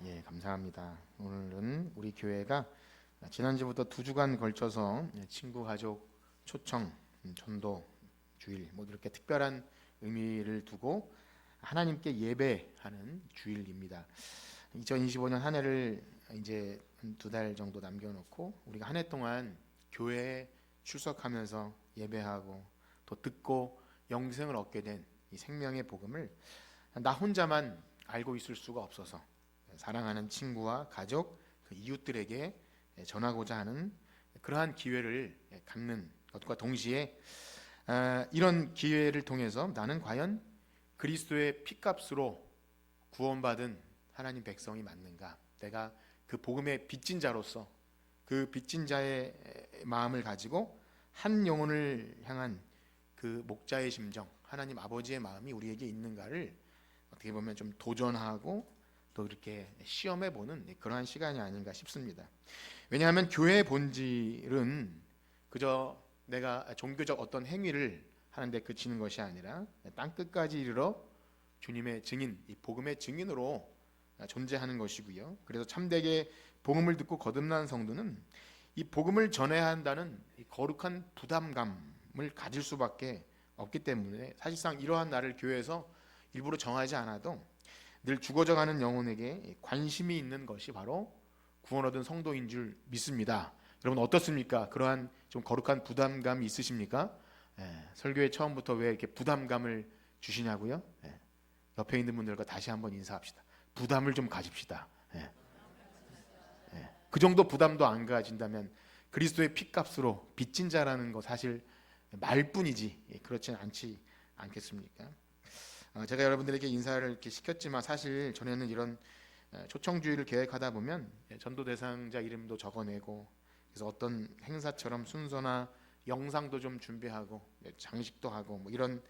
예, 감사합니다. 오늘은 우리 교회가 지난주부터 2주간 걸쳐서 친구 가족 초청 전도 주일 이렇게 특별한 의미를 두고 하나님께 예배하는 주일입니다. 2025년 한 해를 이제 2달 정도 남겨놓고 우리가 한 해 동안 교회에 출석하면서 예배하고 또 듣고 영생을 얻게 된 이 생명의 복음을 나 혼자만 알고 있을 수가 없어서 사랑하는 친구와 가족, 그 이웃들에게 전하고자 하는 그러한 기회를 갖는 것과 동시에 이런 기회를 통해서 나는 과연 그리스도의 피값으로 구원받은 하나님 백성이 맞는가? 내가 그 복음의 빚진 자로서 그 빚진 자의 마음을 가지고 한 영혼을 향한 그 목자의 심정, 하나님 아버지의 마음이 우리에게 있는가를 어떻게 보면 좀 도전하고 또 이렇게 시험해 보는 그러한 시간이 아닌가 싶습니다. 왜냐하면 교회의 본질은 그저 내가 종교적 어떤 행위를 하는데 그치는 것이 아니라 땅 끝까지 이르러 주님의 증인, 이 복음의 증인으로 존재하는 것이고요. 그래서 참되게 복음을 듣고 거듭난 성도는 이 복음을 전해야 한다는 이 거룩한 부담감을 가질 수밖에 없기 때문에 사실상 이러한 날을 교회에서 일부러 정하지 않아도 늘 죽어져가는 영혼에게 관심이 있는 것이 바로 구원 얻은 성도인 줄 믿습니다. 여러분 어떻습니까? 그러한 좀 거룩한 부담감이 있으십니까? 설교의 처음부터 왜 이렇게 부담감을 주시냐고요? 옆에 있는 분들과 다시 한번 인사합시다. 부담을 좀 가집시다. 그 정도 부담도 안 가진다면 그리스도의 피값으로 빚진 자라는 거 사실 말뿐이지 그렇지는 않겠습니까? 제가 여러분들에게 인사를 이렇게 시켰지만 사실 전에는 이런 초청주의를 계획하다 보면 전도 대상자 이름도 적어내고 그래서 어떤 행사처럼 순서나 영상도 좀 준비하고 장식도 하고 이런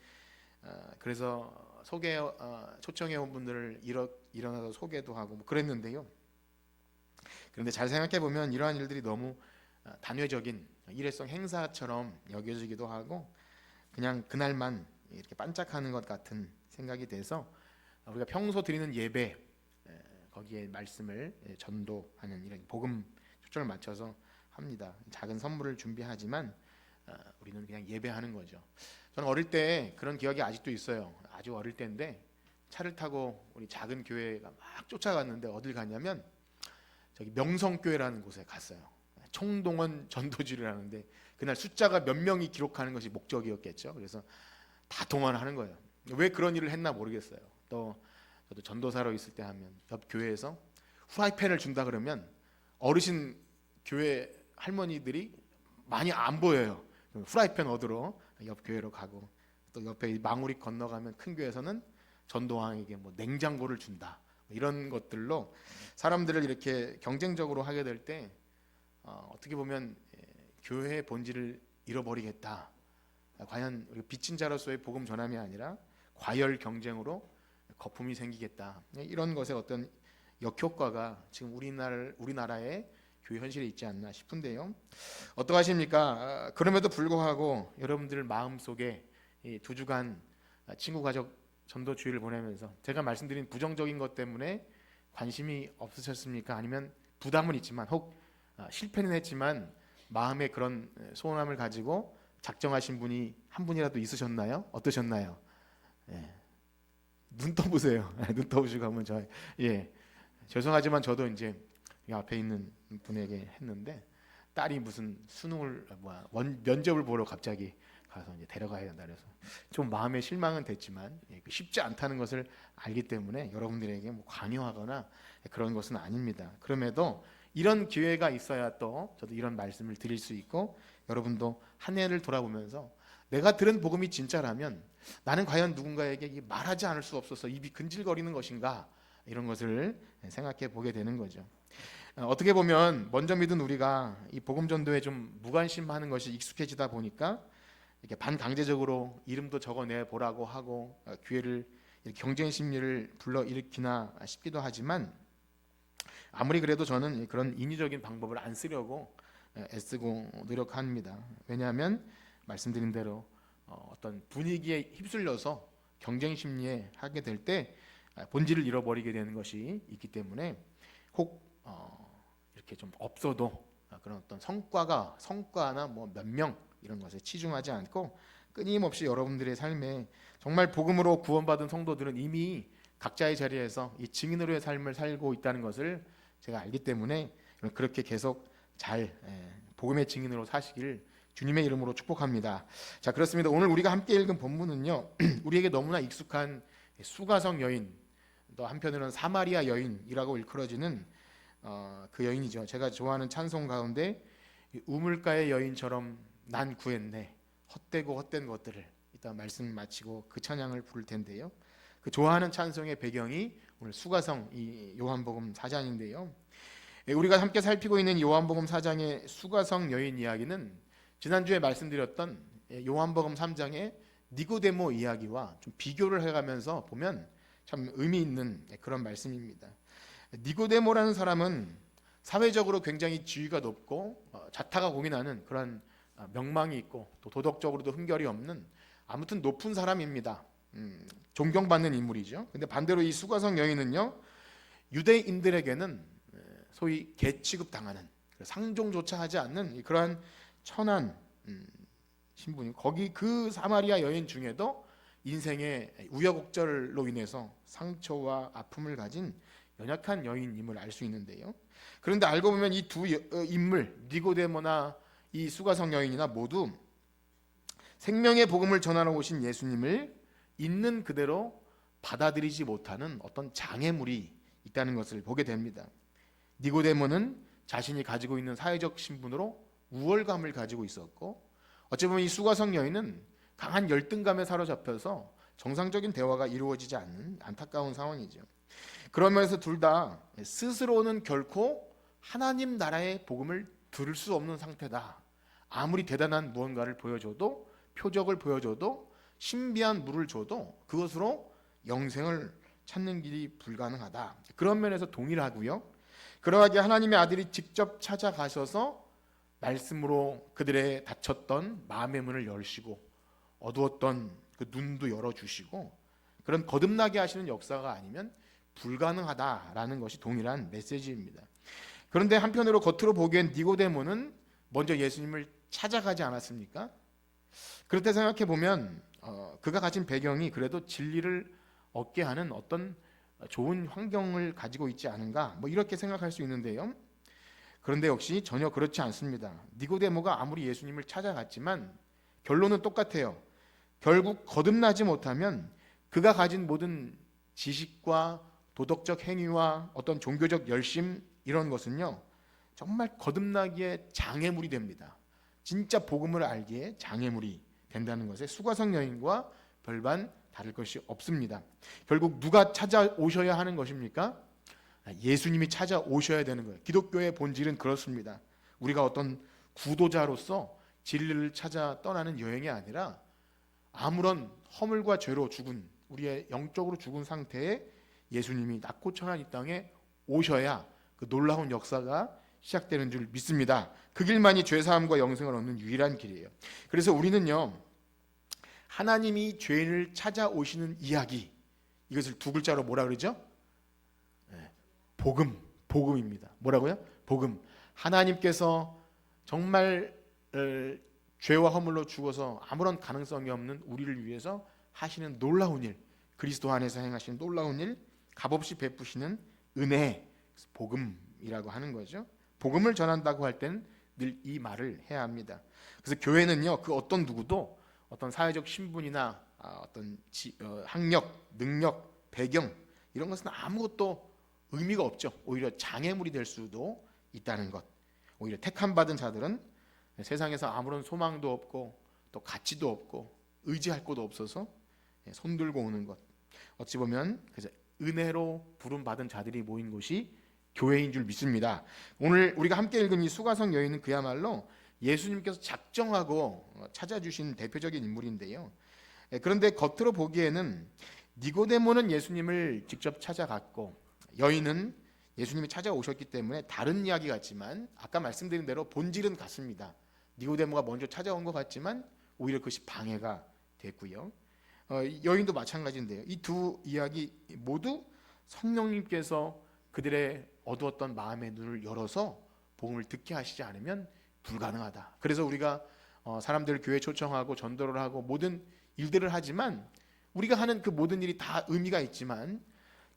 그래서 초청해 온 분들을 일어나서 소개도 하고 그랬는데요. 그런데 잘 생각해 보면 이러한 일들이 너무 단회적인 일회성 행사처럼 여겨지기도 하고 그냥 그날만 이렇게 반짝하는 것 같은 생각이 돼서 우리가 평소 드리는 예배 거기에 말씀을 전도하는 이런 복음 초점을 맞춰서 합니다. 작은 선물을 준비하지만 우리는 그냥 예배하는 거죠. 저는 어릴 때 그런 기억이 아직도 있어요. 아주 어릴 때인데 차를 타고 우리 작은 교회가 막 쫓아갔는데 어딜 갔냐면 저기 명성교회라는 곳에 갔어요. 총동원 전도지를 하는데 그날 숫자가 몇 명이 기록하는 것이 목적이었겠죠. 그래서 다 동원하는 거예요. 왜 그런 일을 했나 모르겠어요. 또 저도 전도사로 있을 때 하면 옆 교회에서 후라이팬을 준다 그러면 어르신 교회 할머니들이 많이 안 보여요. 후라이팬 얻으러 옆 교회로 가고 또 옆에 망우리 건너가면 큰 교회에서는 전도왕에게 냉장고를 준다. 이런 것들로 사람들을 이렇게 경쟁적으로 하게 될 때 어떻게 보면 교회의 본질을 잃어버리겠다. 과연 우리 빚진 자로서의 복음 전함이 아니라 과열 경쟁으로 거품이 생기겠다. 이런 것의 어떤 역효과가 지금 우리나라의 교회 현실에 있지 않나 싶은데요. 어떠하십니까? 그럼에도 불구하고 여러분들 마음속에 이 2주간 친구 가족 전도 주일을 보내면서 제가 말씀드린 부정적인 것 때문에 관심이 없으셨습니까? 아니면 부담은 있지만 혹 실패는 했지만 마음에 그런 소원함을 가지고 작정하신 분이 한 분이라도 있으셨나요? 어떠셨나요? 눈 떠보세요. 눈 떠보시고 한번 죄송하지만 저도 이제 이 앞에 있는 분에게 했는데 딸이 무슨 수능을 면접을 보러 갑자기 가서 이제 데려가야 된다 그래서 좀 마음의 실망은 됐지만 쉽지 않다는 것을 알기 때문에 여러분들에게 강요하거나 그런 것은 아닙니다. 그럼에도 이런 기회가 있어야 또 저도 이런 말씀을 드릴 수 있고 여러분도 한 해를 돌아보면서 내가 들은 복음이 진짜라면 나는 과연 누군가에게 말하지 않을 수 없어서 입이 근질거리는 것인가 이런 것을 생각해 보게 되는 거죠. 어떻게 보면 먼저 믿은 우리가 이 복음 전도에 좀 무관심하는 것이 익숙해지다 보니까 이렇게 반강제적으로 이름도 적어내 보라고 하고 기회를 경쟁 심리를 불러 일으키나 싶기도 하지만 아무리 그래도 저는 그런 인위적인 방법을 안 쓰려고 애쓰고 노력합니다. 왜냐하면 말씀드린 대로 어떤 분위기에 휩쓸려서 경쟁 심리에 하게 될 때 본질을 잃어버리게 되는 것이 있기 때문에 혹 이렇게 좀 없어도 그런 어떤 성과나 뭐 몇 명 이런 것에 치중하지 않고 끊임없이 여러분들의 삶에 정말 복음으로 구원받은 성도들은 이미 각자의 자리에서 이 증인으로의 삶을 살고 있다는 것을 제가 알기 때문에 그렇게 계속 잘 복음의 증인으로 사시길 주님의 이름으로 축복합니다. 자, 그렇습니다. 오늘 우리가 함께 읽은 본문은요 우리에게 너무나 익숙한 수가성 여인, 또 한편으로는 사마리아 여인이라고 일컬어지는 그 여인이죠. 제가 좋아하는 찬송 가운데 우물가의 여인처럼 난 구했네, 헛되고 헛된 것들을, 이따 말씀 마치고 그 찬양을 부를 텐데요. 그 좋아하는 찬송의 배경이 오늘 수가성 이 요한복음 4장인데요. 우리가 함께 살피고 있는 요한복음 4장의 수가성 여인 이야기는 지난주에 말씀드렸던 요한복음 3장의 니고데모 이야기와 좀 비교를 해가면서 보면 참 의미 있는 그런 말씀입니다. 니고데모라는 사람은 사회적으로 굉장히 지위가 높고 자타가 공인하는 그런 명망이 있고 또 도덕적으로도 흠결이 없는 아무튼 높은 사람입니다. 존경받는 인물이죠. 근데 반대로 이 수가성 여인은요 유대인들에게는 소위 개 취급당하는, 상종조차 하지 않는 그러한 천한 신분이, 거기 그 사마리아 여인 중에도 인생의 우여곡절로 인해서 상처와 아픔을 가진 연약한 여인임을 알 수 있는데요. 그런데 알고 보면 이 두 인물, 니고데모나 이 수가성 여인이나 모두 생명의 복음을 전하러 오신 예수님을 있는 그대로 받아들이지 못하는 어떤 장애물이 있다는 것을 보게 됩니다. 니고데모는 자신이 가지고 있는 사회적 신분으로 우월감을 가지고 있었고, 어찌 보면 이 수가성 여인은 강한 열등감에 사로잡혀서 정상적인 대화가 이루어지지 않는 안타까운 상황이죠. 그러면서 둘 다 스스로는 결코 하나님 나라의 복음을 들을 수 없는 상태다. 아무리 대단한 무언가를 보여줘도, 표적을 보여줘도, 신비한 물을 줘도 그것으로 영생을 찾는 길이 불가능하다. 그런 면에서 동일하고요. 그러하게 하나님의 아들이 직접 찾아가셔서 말씀으로 그들의 닫혔던 마음의 문을 열시고 어두웠던 그 눈도 열어주시고 그런 거듭나게 하시는 역사가 아니면 불가능하다라는 것이 동일한 메시지입니다. 그런데 한편으로 겉으로 보기엔 니고데모는 먼저 예수님을 찾아가지 않았습니까? 그렇게 생각해 보면 그가 가진 배경이 그래도 진리를 얻게 하는 어떤 좋은 환경을 가지고 있지 않은가, 뭐 이렇게 생각할 수 있는데요. 그런데 역시 전혀 그렇지 않습니다. 니고데모가 아무리 예수님을 찾아갔지만 결론은 똑같아요. 결국 거듭나지 못하면 그가 가진 모든 지식과 도덕적 행위와 어떤 종교적 열심, 이런 것은요 정말 거듭나기에 장애물이 됩니다. 진짜 복음을 알기에 장애물이 된다는 것에 수가성 여인과 별반 다를 것이 없습니다. 결국 누가 찾아오셔야 하는 것입니까? 예수님이 찾아오셔야 되는 거예요. 기독교의 본질은 그렇습니다. 우리가 어떤 구도자로서 진리를 찾아 떠나는 여행이 아니라 아무런 허물과 죄로 죽은, 우리의 영적으로 죽은 상태에 예수님이 낮고 천한 이 땅에 오셔야 그 놀라운 역사가 시작되는 줄 믿습니다. 그 길만이 죄사함과 영생을 얻는 유일한 길이에요. 그래서 우리는요 하나님이 죄인을 찾아오시는 이야기, 이것을 두 글자로 뭐라 그러죠? 복음입니다. 뭐라고요? 복음. 하나님께서 정말 죄와 허물로 죽어서 아무런 가능성이 없는 우리를 위해서 하시는 놀라운 일, 그리스도 안에서 행하시는 놀라운 일, 값없이 베푸시는 은혜, 복음이라고 하는 거죠. 복음을 전한다고 할 때는 늘 이 말을 해야 합니다. 그래서 교회는요 그 어떤 누구도 어떤 사회적 신분이나 어떤 학력, 능력, 배경 이런 것은 아무것도 의미가 없죠. 오히려 장애물이 될 수도 있다는 것. 오히려 택함 받은 자들은 세상에서 아무런 소망도 없고 또 가치도 없고 의지할 곳도 없어서 손들고 오는 것. 어찌 보면 그저 은혜로 부름 받은 자들이 모인 곳이 교회인 줄 믿습니다. 오늘 우리가 함께 읽은 이 수가성 여인은 그야말로 예수님께서 작정하고 찾아주신 대표적인 인물인데요. 그런데 겉으로 보기에는 니고데모는 예수님을 직접 찾아갔고 여인은 예수님이 찾아오셨기 때문에 다른 이야기 같지만 아까 말씀드린 대로 본질은 같습니다. 니고데모가 먼저 찾아온 것 같지만 오히려 그것이 방해가 됐고요. 여인도 마찬가지인데요. 이 두 이야기 모두 성령님께서 그들의 어두웠던 마음의 눈을 열어서 복음을 듣게 하시지 않으면 불가능하다. 그래서 우리가 사람들을 교회 초청하고 전도를 하고 모든 일들을 하지만 우리가 하는 그 모든 일이 다 의미가 있지만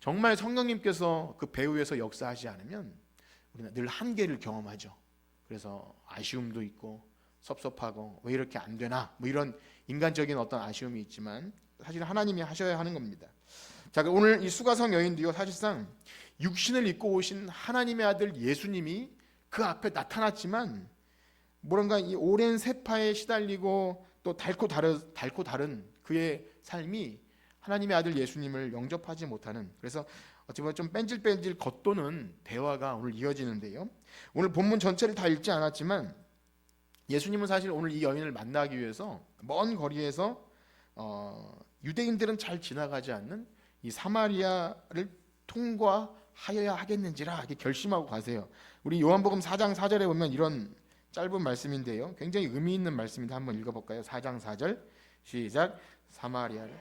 정말 성령님께서 그 배후에서 역사하지 않으면 우리는 늘 한계를 경험하죠. 그래서 아쉬움도 있고 섭섭하고 왜 이렇게 안 되나 뭐 이런 인간적인 어떤 아쉬움이 있지만 사실 하나님이 하셔야 하는 겁니다. 자, 오늘 이 수가성 여인도요, 사실상 육신을 입고 오신 하나님의 아들 예수님이 그 앞에 나타났지만 뭐랄까 이 오랜 세파에 시달리고 또 닳고 다른 그의 삶이 하나님의 아들 예수님을 영접하지 못하는, 그래서 어찌 보면 좀 뺀질뺀질 겉도는 대화가 오늘 이어지는데요. 오늘 본문 전체를 다 읽지 않았지만 예수님은 사실 오늘 이 여인을 만나기 위해서 먼 거리에서 유대인들은 잘 지나가지 않는 이 사마리아를 통과하여야 하겠는지라 이렇게 결심하고 가세요. 우리 요한복음 4장 4절에 보면 이런 짧은 말씀인데요, 굉장히 의미 있는 말씀인데 한번 읽어볼까요? 4장 4절 시작. 사마리아를,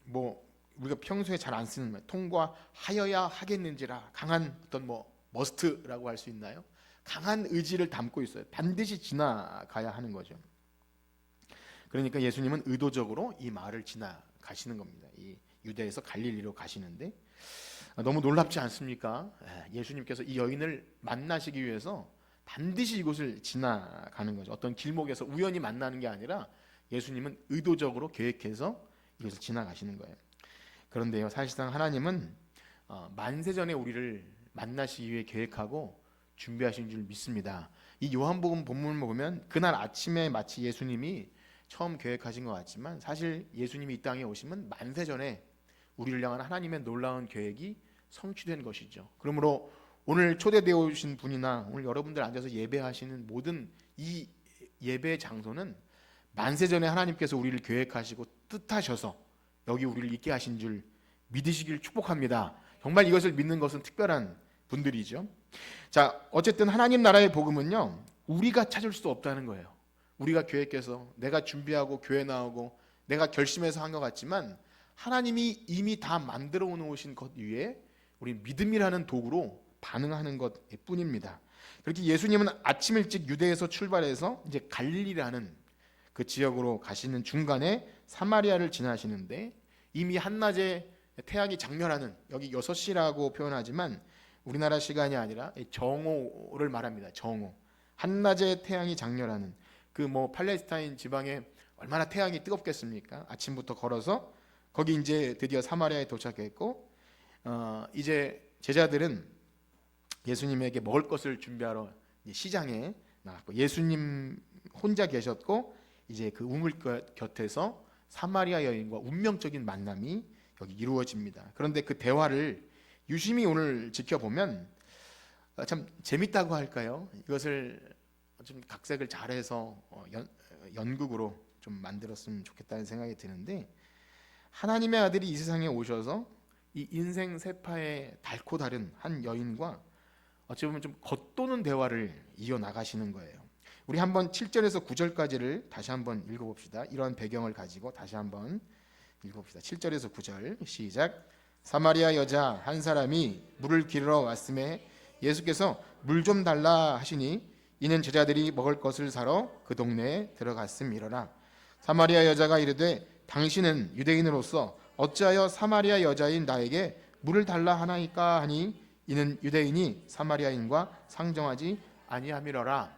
뭐 우리가 평소에 잘 안 쓰는 말, 통과하여야 하겠는지라, 강한 어떤 뭐 머스트라고 할 수 있나요? 강한 의지를 담고 있어요. 반드시 지나가야 하는 거죠. 그러니까 예수님은 의도적으로 이 마을을 지나가시는 겁니다. 이 유대에서 갈릴리로 가시는데 너무 놀랍지 않습니까? 예수님께서 이 여인을 만나시기 위해서 반드시 이곳을 지나가는 거죠. 어떤 길목에서 우연히 만나는 게 아니라 예수님은 의도적으로 계획해서 이것을 지나가시는 거예요. 그런데요, 사실상 하나님은 만세전에 우리를 만나시기 위해 계획하고 준비하신 줄 믿습니다. 이 요한복음 본문을 보면 그날 아침에 마치 예수님이 처음 계획하신 것 같지만 사실 예수님이 이 땅에 오시면 만세전에 우리를 향한 하나님의 놀라운 계획이 성취된 것이죠. 그러므로 오늘 초대되어 오신 분이나 오늘 여러분들 앉아서 예배하시는 모든 이 예배 장소는 만세전에 하나님께서 우리를 계획하시고 뜻하셔서 여기 우리를 있게 하신 줄 믿으시길 축복합니다. 정말 이것을 믿는 것은 특별한 분들이죠. 자, 어쨌든 하나님 나라의 복음은요, 우리가 찾을 수 없다는 거예요. 우리가 계획해서 내가 준비하고 교회 나오고 내가 결심해서 한 것 같지만 하나님이 이미 다 만들어 놓으신 것 위에 우리 믿음이라는 도구로 반응하는 것 뿐입니다. 그렇게 예수님은 아침 일찍 유대에서 출발해서 이제 갈릴리라는 그 지역으로 가시는 중간에 사마리아를 지나시는데 이미 한낮에 태양이 장렬하는, 여기 6시라고 표현하지만 우리나라 시간이 아니라 정오를 말합니다. 정오. 한낮에 태양이 장렬하는 그 뭐 팔레스타인 지방에 얼마나 태양이 뜨겁겠습니까? 아침부터 걸어서 거기 이제 드디어 사마리아에 도착했고 이제 제자들은 예수님에게 먹을 것을 준비하러 시장에 나갔고 예수님 혼자 계셨고 이제 그 우물 곁에서 사마리아 여인과 운명적인 만남이 여기 이루어집니다. 그런데 그 대화를 유심히 오늘 지켜보면 참 재밌다고 할까요? 이것을 좀 각색을 잘해서 연극으로 좀 만들었으면 좋겠다는 생각이 드는데, 하나님의 아들이 이 세상에 오셔서 이 인생 세파에 닳고 다른 한 여인과 어찌 보면 좀 겉도는 대화를 이어나가시는 거예요. 우리 한번 7절에서 9절까지를 다시 한번 읽어봅시다. 이러한 배경을 가지고 다시 한번 읽어봅시다. 7절에서 9절 시작. 사마리아 여자 한 사람이 물을 기르러 왔음에 예수께서 물 좀 달라 하시니 이는 제자들이 먹을 것을 사러 그 동네에 들어갔음이러라. 사마리아 여자가 이르되 당신은 유대인으로서 어찌하여 사마리아 여자인 나에게 물을 달라 하나이까 하니 이는 유대인이 사마리아인과 상정하지 아니함이러라.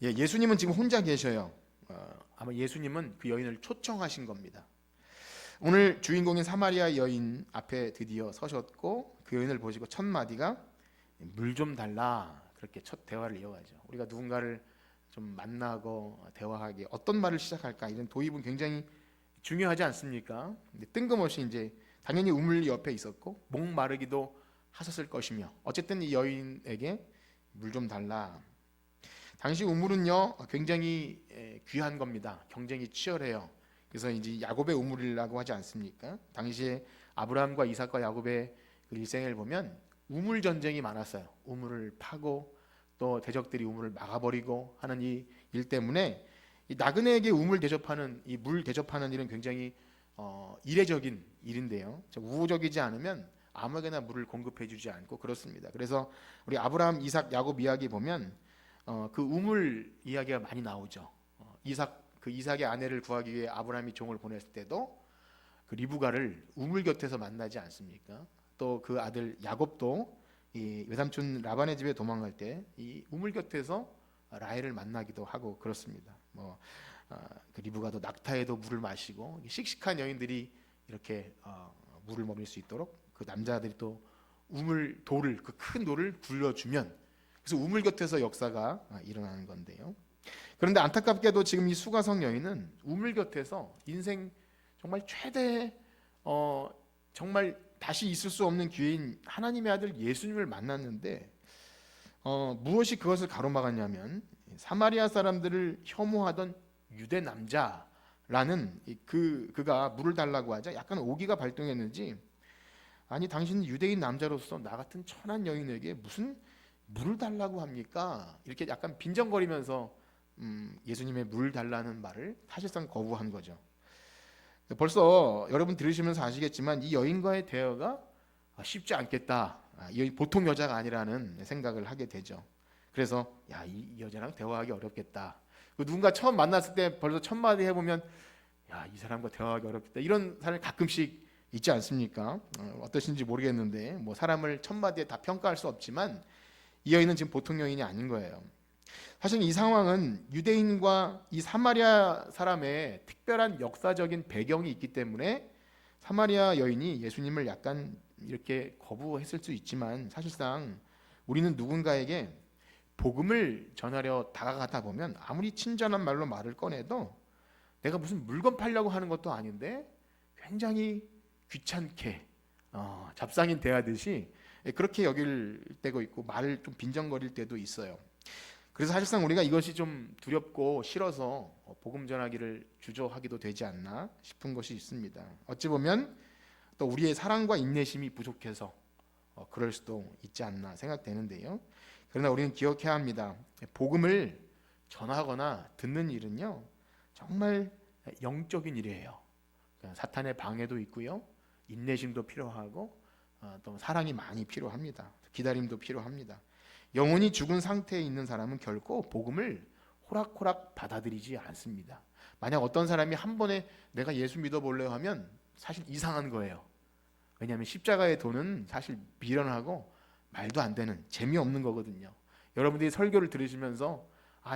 예수님은 지금 혼자 계셔요. 아마 예수님은 그 여인을 초청하신 겁니다. 오늘 주인공인 사마리아 여인 앞에 드디어 서셨고 그 여인을 보시고 첫 마디가 물 좀 달라, 그렇게 첫 대화를 이어가죠. 우리가 누군가를 좀 만나고 대화하기 어떤 말을 시작할까, 이런 도입은 굉장히 중요하지 않습니까? 근데 뜬금없이 이제 당연히 우물 옆에 있었고 목마르기도 하셨을 것이며 어쨌든 이 여인에게 물 좀 달라. 당시 우물은요 굉장히 귀한 겁니다. 경쟁이 치열해요. 그래서 이제 야곱의 우물이라고 하지 않습니까? 당시에 아브라함과 이삭과 야곱의 그 일생을 보면 우물 전쟁이 많았어요. 우물을 파고 또 대적들이 우물을 막아버리고 하는 이 일 때문에 이 나그네에게 우물 대접하는, 이 물 대접하는 일은 굉장히 이례적인 일인데요. 우호적이지 않으면 아무에게나 물을 공급해주지 않고 그렇습니다. 그래서 우리 아브라함, 이삭, 야곱 이야기 보면 그 우물 이야기가 많이 나오죠. 이삭의 아내를 구하기 위해 아브라함이 종을 보냈을 때도 그 리브가를 우물 곁에서 만나지 않습니까? 또 그 아들 야곱도 이 외삼촌 라반의 집에 도망갈 때 이 우물 곁에서 라헬을 만나기도 하고 그렇습니다. 그 리브가도 낙타에도 물을 마시고 씩씩한 여인들이 이렇게 물을 먹일 수 있도록 그 남자들이 또 돌을 그 큰 돌을 굴려주면 그래서 우물 곁에서 역사가 일어나는 건데요. 그런데 안타깝게도 지금 이 수가성 여인은 우물 곁에서 인생 정말 최대 정말 다시 있을 수 없는 기회인 하나님의 아들 예수님을 만났는데 무엇이 그것을 가로막았냐면 사마리아 사람들을 혐오하던 유대 남자라는 그가 물을 달라고 하자 약간 오기가 발동했는지 아니 당신은 유대인 남자로서 나 같은 천한 여인에게 무슨 물을 달라고 합니까? 이렇게 약간 빈정거리면서 예수님의 물 달라는 말을 사실상 거부한 거죠. 벌써 여러분 들으시면서 아시겠지만 이 여인과의 대화가 쉽지 않겠다. 이 여인 보통 여자가 아니라는 생각을 하게 되죠. 그래서 이 여자랑 대화하기 어렵겠다. 누군가 처음 만났을 때 벌써 첫 마디 해보면 이 사람과 대화하기 어렵겠다. 이런 사람이 가끔씩 있지 않습니까? 어떠신지 모르겠는데 사람을 첫 마디에 다 평가할 수 없지만 이 여인은 지금 보통 여인이 아닌 거예요. 사실 이 상황은 유대인과 이 사마리아 사람의 특별한 역사적인 배경이 있기 때문에 사마리아 여인이 예수님을 약간 이렇게 거부했을 수 있지만 사실상 우리는 누군가에게 복음을 전하려 다가가다 보면 아무리 친절한 말로 말을 꺼내도 내가 무슨 물건 팔려고 하는 것도 아닌데 굉장히 귀찮게 잡상인 대하듯이 그렇게 여길 때가 있고 말을 좀 빈정거릴 때도 있어요. 그래서 사실상 우리가 이것이 좀 두렵고 싫어서 복음 전하기를 주저하기도 되지 않나 싶은 것이 있습니다. 어찌 보면 또 우리의 사랑과 인내심이 부족해서 그럴 수도 있지 않나 생각되는데요. 그러나 우리는 기억해야 합니다. 복음을 전하거나 듣는 일은요 정말 영적인 일이에요. 사탄의 방해도 있고요, 인내심도 필요하고 또 사랑이 많이 필요합니다. 기다림도 필요합니다. 영혼이 죽은 상태에 있는 사람은 결코 복음을 호락호락 받아들이지 않습니다. 만약 어떤 사람이 한 번에 내가 예수 믿어볼래요 하면 사실 이상한 거예요. 왜냐하면 십자가의 도는 사실 미련하고 말도 안 되는 재미없는 거거든요. 여러분들이 설교를 들으시면서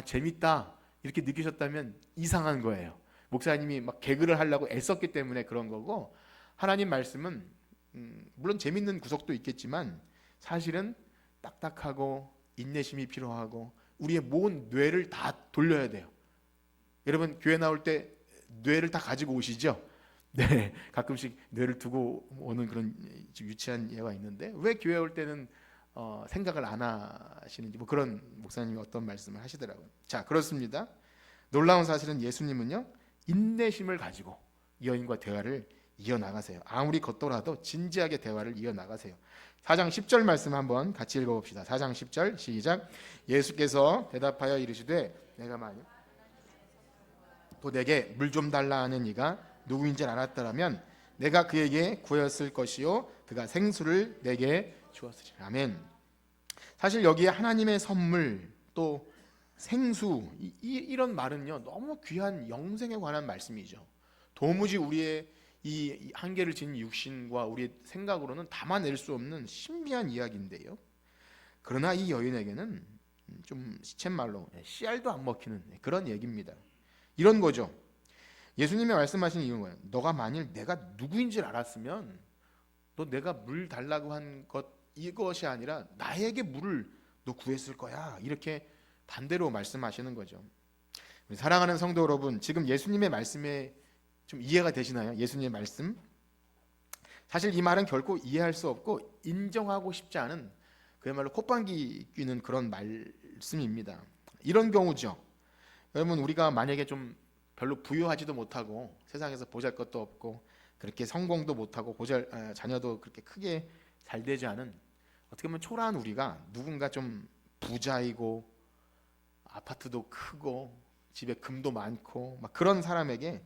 재밌다 이렇게 느끼셨다면 이상한 거예요. 목사님이 막 개그를 하려고 애썼기 때문에 그런 거고, 하나님 말씀은 물론 재밌는 구석도 있겠지만 사실은 딱딱하고 인내심이 필요하고 우리의 모든 뇌를 다 돌려야 돼요. 여러분 교회 나올 때 뇌를 다 가지고 오시죠? 네, 가끔씩 뇌를 두고 오는 그런 유치한 예가 있는데 왜 교회 올 때는 생각을 안 하시는지 그런 목사님이 어떤 말씀을 하시더라고요. 자, 그렇습니다. 놀라운 사실은 예수님은요 인내심을 가지고 이 여인과 대화를 이어나가세요. 아무리 걷더라도 진지하게 대화를 이어나가세요. 4장 10절 말씀 한번 같이 읽어봅시다. 4장 10절 시작. 예수께서 대답하여 이르시되 내가 만일 또 내게 물 좀 달라 하는 이가 누구인지 알았더라면 내가 그에게 구하였을 것이요 그가 생수를 내게 주었으리라. 아멘. 사실 여기에 하나님의 선물 또 생수 이런 말은요 너무 귀한 영생에 관한 말씀이죠. 도무지 우리의 이 한계를 지닌 육신과 우리의 생각으로는 담아낼 수 없는 신비한 이야기인데요. 그러나 이 여인에게는 좀 시쳇말로 씨알도 안 먹히는 그런 얘기입니다. 이런 거죠. 예수님이 말씀하신 이유는 거예요. 너가 만일 내가 누구인지 알았으면 너 내가 물 달라고 한 것 이것이 아니라 나에게 물을 너 구했을 거야. 이렇게 반대로 말씀하시는 거죠. 우리 사랑하는 성도 여러분, 지금 예수님의 말씀에 좀 이해가 되시나요? 예수님의 말씀. 사실 이 말은 결코 이해할 수 없고 인정하고 싶지 않은 그야말로 콧방귀 뀌는 그런 말씀입니다. 이런 경우죠. 여러분 우리가 만약에 좀 별로 부유하지도 못하고 세상에서 보잘것도 없고 그렇게 성공도 못하고 자녀도 그렇게 크게 잘 되지 않은 어떻게 보면 초라한 우리가 누군가 좀 부자이고 아파트도 크고 집에 금도 많고 막 그런 사람에게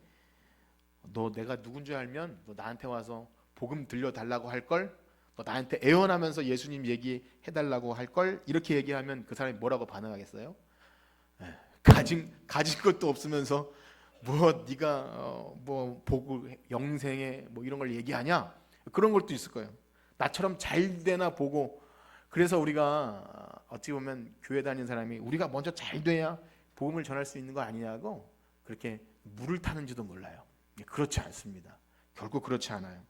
너 내가 누군지 알면 너 나한테 와서 복음 들려달라고 할걸? 너 나한테 애원하면서 예수님 얘기해달라고 할걸? 이렇게 얘기하면 그 사람이 뭐라고 반응하겠어요? 가진 것도 없으면서 뭐 네가 뭐 보고 영생에 뭐 이런 걸 얘기하냐? 그런 것도 있을 거예요. 나처럼 잘 되나 보고. 그래서 우리가 어찌 보면 교회 다니는 사람이 우리가 먼저 잘 돼야 복음을 전할 수 있는 거 아니냐고 그렇게 물을 타는지도 몰라요. 그렇지 않습니다. 결국 그렇지 않아요.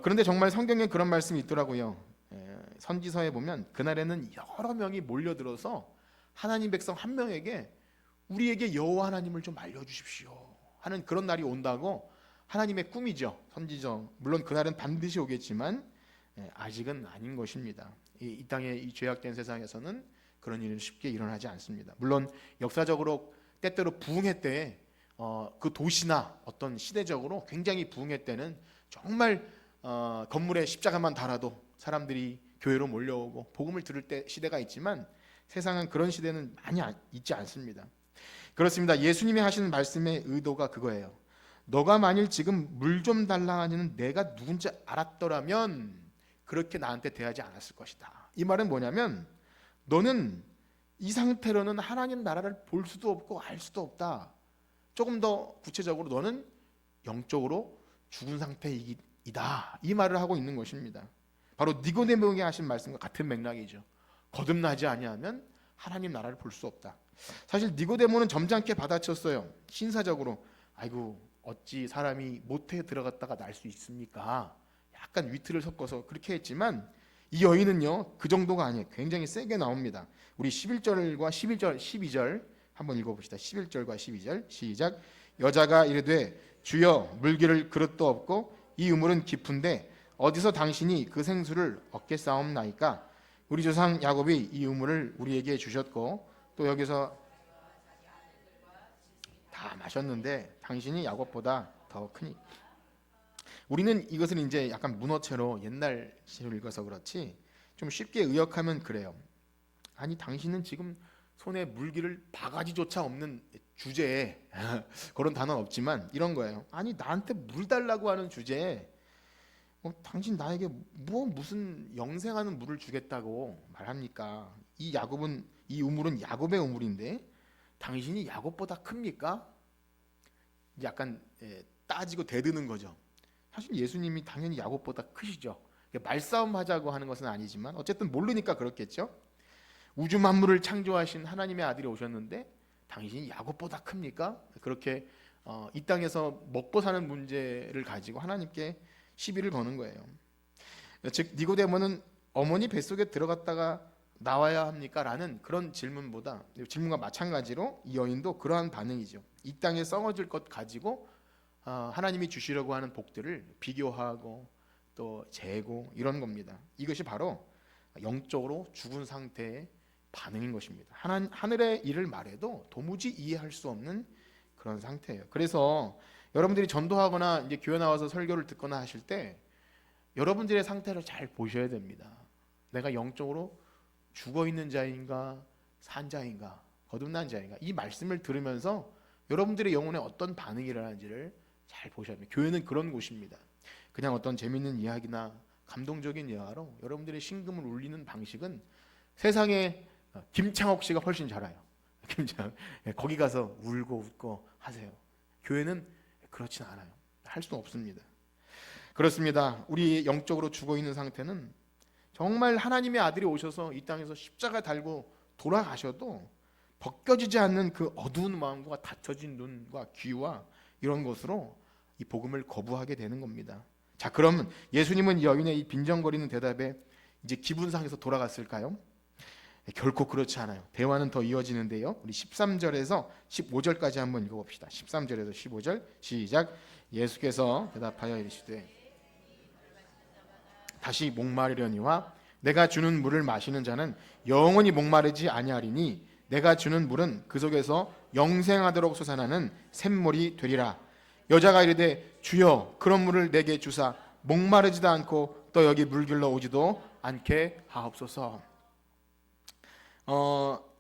그런데 정말 성경에 그런 말씀이 있더라고요. 선지서에 보면 그날에는 여러 명이 몰려들어서 하나님 백성 한 명에게 우리에게 여호와 하나님을 좀 알려주십시오 하는 그런 날이 온다고 하나님의 꿈이죠. 선지서. 물론 그날은 반드시 오겠지만 아직은 아닌 것입니다. 이 땅의 이 죄악된 세상에서는 그런 일은 쉽게 일어나지 않습니다. 물론 역사적으로 때때로 부흥회 때 그 도시나 어떤 시대적으로 굉장히 부흥회 때는 정말 건물에 십자가만 달아도 사람들이 교회로 몰려오고 복음을 들을 때 시대가 있지만 세상은 그런 시대는 많이 있지 않습니다. 그렇습니다. 예수님이 하시는 말씀의 의도가 그거예요. 너가 만일 지금 물 좀 달라 하는 내가 누군지 알았더라면 그렇게 나한테 대하지 않았을 것이다. 이 말은 뭐냐면 너는 이 상태로는 하나님 나라를 볼 수도 없고 알 수도 없다. 조금 더 구체적으로 너는 영적으로 죽은 상태이다. 이 말을 하고 있는 것입니다. 바로 니고데모에게 하신 말씀과 같은 맥락이죠. 거듭나지 아니하면 하나님 나라를 볼 수 없다. 사실 니고데모는 점잖게 받아쳤어요. 신사적으로. 아이고 어찌 사람이 모태에 들어갔다가 날 수 있습니까? 약간 위트를 섞어서 그렇게 했지만 이 여인은요 그 정도가 아니에요. 굉장히 세게 나옵니다. 우리 11절과 11절 12절 한번 읽어봅시다. 11절과 12절 시작. 여자가 이르되 주여 물기를 그릇도 없고 이 우물은 깊은데 어디서 당신이 그 생수를 얻게 싸움나이까? 우리 조상 야곱이 이 우물을 우리에게 주셨고 또 여기서 다 마셨는데 당신이 야곱보다 더 크니. 우리는 이것을 이제 약간 문어체로 옛날 시를 읽어서 그렇지 좀 쉽게 의역하면 그래요. 아니 당신은 지금 손에 물기를 바가지조차 없는 주제에 그런 단어는 없지만 이런 거예요. 아니 나한테 물 달라고 하는 주제에 당신 나에게 뭐 무슨 영생하는 물을 주겠다고 말합니까? 이 우물은 야곱의 우물인데 당신이 야곱보다 큽니까? 약간 따지고 대드는 거죠. 사실 예수님이 당연히 야곱보다 크시죠. 말싸움 하자고 하는 것은 아니지만 어쨌든 모르니까 그렇겠죠. 우주 만물을 창조하신 하나님의 아들이 오셨는데 당신이 야곱보다 큽니까? 그렇게 이 땅에서 먹고 사는 문제를 가지고 하나님께 시비를 거는 거예요. 즉 니고데모는 어머니 뱃속에 들어갔다가 나와야 합니까? 라는 그런 질문보다 질문과 마찬가지로 이 여인도 그러한 반응이죠. 이 땅에 썩어질 것 가지고 하나님이 주시려고 하는 복들을 비교하고 또 재고 이런 겁니다. 이것이 바로 영적으로 죽은 상태의 반응인 것입니다. 하늘의 일을 말해도 도무지 이해할 수 없는 그런 상태예요. 그래서 여러분들이 전도하거나 이제 교회 나와서 설교를 듣거나 하실 때 여러분들의 상태를 잘 보셔야 됩니다. 내가 영적으로 죽어 있는 자인가 산 자인가 거듭난 자인가 이 말씀을 들으면서 여러분들의 영혼에 어떤 반응이 일어나는지를 잘 보셔야 합니다. 교회는 그런 곳입니다. 그냥 어떤 재밌는 이야기나 감동적인 예화로 여러분들의 심금을 울리는 방식은 세상에 김창옥 씨가 훨씬 잘 알아요. 거기 가서 울고 웃고 하세요. 교회는 그렇진 않아요. 할 수 없습니다. 그렇습니다. 우리 영적으로 죽어 있는 상태는 정말 하나님의 아들이 오셔서 이 땅에서 십자가 달고 돌아가셔도 벗겨지지 않는 그 어두운 마음과 닫혀진 눈과 귀와 이런 것으로 이 복음을 거부하게 되는 겁니다. 자, 그러면 예수님은 여인의 이 빈정거리는 대답에 이제 기분 상해서 돌아갔을까요? 결코 그렇지 않아요. 대화는 더 이어지는데요. 우리 13절에서 15절까지 한번 읽어봅시다. 13절에서 15절 시작. 예수께서 대답하여 이르시되 다시 목마르려니와 내가 주는 물을 마시는 자는 영원히 목마르지 아니하리니 내가 주는 물은 그 속에서 영생하도록 솟아나는 샘물이 되리라. 여자가 이르되 주여 그런 물을 내게 주사 목마르지도 않고 또 여기 물길로 오지도 않게 하옵소서.